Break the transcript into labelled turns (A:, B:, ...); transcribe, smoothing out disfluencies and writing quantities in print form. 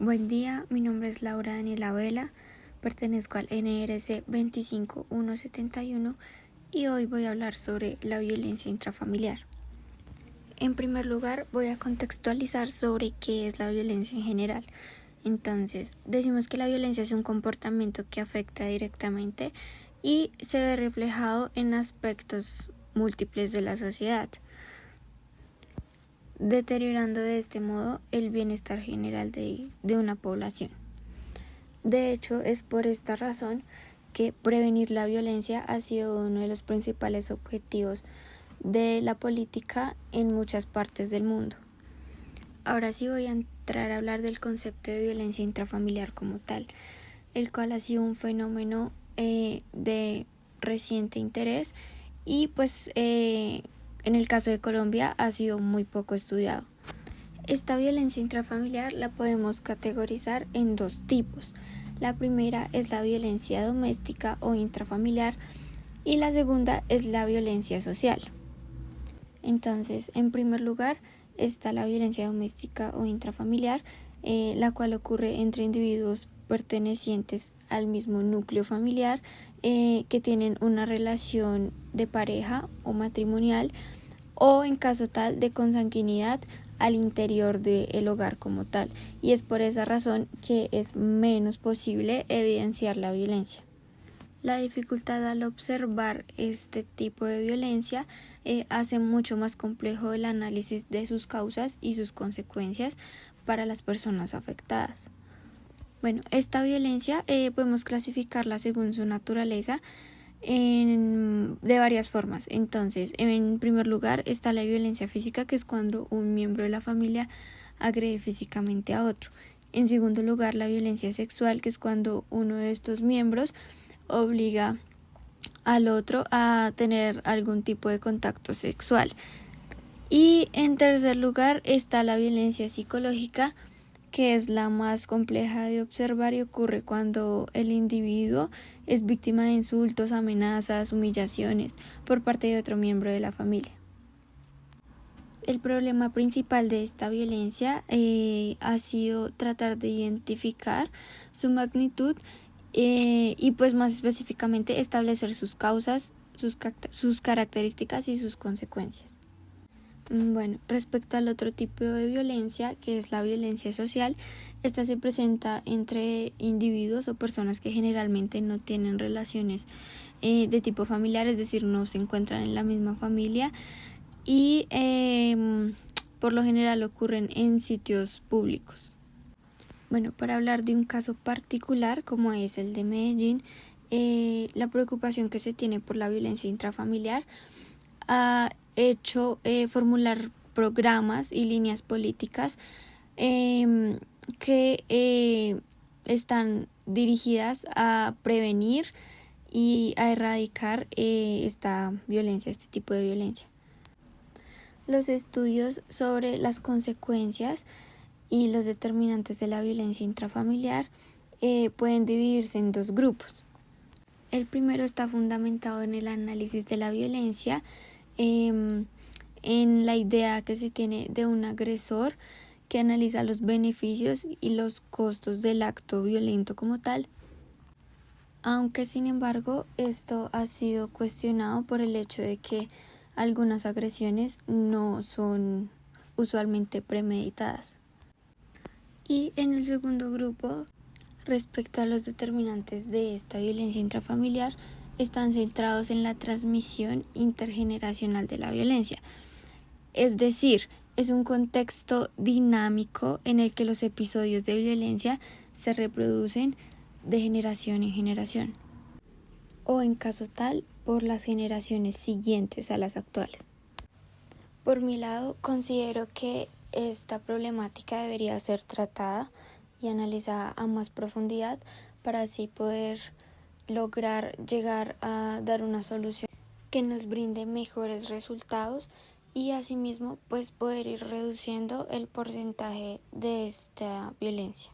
A: Buen día, mi nombre es Laura Daniela Vela, pertenezco al NRC 25171 y hoy voy a hablar sobre la violencia intrafamiliar. En primer lugar, voy a contextualizar sobre qué es la violencia en general. Entonces, decimos que la violencia es un comportamiento que afecta directamente y se ve reflejado en aspectos múltiples de la sociedad, deteriorando de este modo el bienestar general de una población. De hecho, es por esta razón que prevenir la violencia ha sido uno de los principales objetivos de la política en muchas partes del mundo. Ahora sí voy a entrar a hablar del concepto de violencia intrafamiliar como tal, el cual ha sido un fenómeno de reciente interés y en el caso de Colombia ha sido muy poco estudiado. Esta violencia intrafamiliar la podemos categorizar en dos tipos. La primera es la violencia doméstica o intrafamiliar y la segunda es la violencia social. Entonces, en primer lugar está la violencia doméstica o intrafamiliar, la cual ocurre entre individuos pertenecientes al mismo núcleo familiar que tienen una relación de pareja o matrimonial o en caso tal de consanguinidad al interior del hogar como tal, y es por esa razón que es menos posible evidenciar la violencia. La dificultad al observar este tipo de violencia hace mucho más complejo el análisis de sus causas y sus consecuencias para las personas afectadas. Bueno, esta violencia podemos clasificarla según su naturaleza de varias formas. Entonces, en primer lugar está la violencia física, que es cuando un miembro de la familia agrede físicamente a otro. En segundo lugar, la violencia sexual, que es cuando uno de estos miembros obliga al otro a tener algún tipo de contacto sexual. Y en tercer lugar está la violencia psicológica, que es la más compleja de observar y ocurre cuando el individuo es víctima de insultos, amenazas, humillaciones por parte de otro miembro de la familia. El problema principal de esta violencia ha sido tratar de identificar su magnitud y pues más específicamente establecer sus causas, sus características y sus consecuencias. Bueno, respecto al otro tipo de violencia, que es la violencia social, esta se presenta entre individuos o personas que generalmente no tienen relaciones de tipo familiar, es decir, no se encuentran en la misma familia y por lo general ocurren en sitios públicos. Bueno, para hablar de un caso particular como es el de Medellín, la preocupación que se tiene por la violencia intrafamiliar ha hecho formular programas y líneas políticas que están dirigidas a prevenir y a erradicar esta violencia, este tipo de violencia. Los estudios sobre las consecuencias y los determinantes de la violencia intrafamiliar pueden dividirse en dos grupos. El primero está fundamentado en el análisis de la violencia, en la idea que se tiene de un agresor que analiza los beneficios y los costos del acto violento como tal, aunque sin embargo esto ha sido cuestionado por el hecho de que algunas agresiones no son usualmente premeditadas. Y en el segundo grupo, respecto a los determinantes de esta violencia intrafamiliar, están centrados en la transmisión intergeneracional de la violencia. Es decir, es un contexto dinámico en el que los episodios de violencia se reproducen de generación en generación, o en caso tal, por las generaciones siguientes a las actuales. Por mi lado, considero que esta problemática debería ser tratada y analizada a más profundidad para así poder lograr llegar a dar una solución que nos brinde mejores resultados y asimismo pues poder ir reduciendo el porcentaje de esta violencia.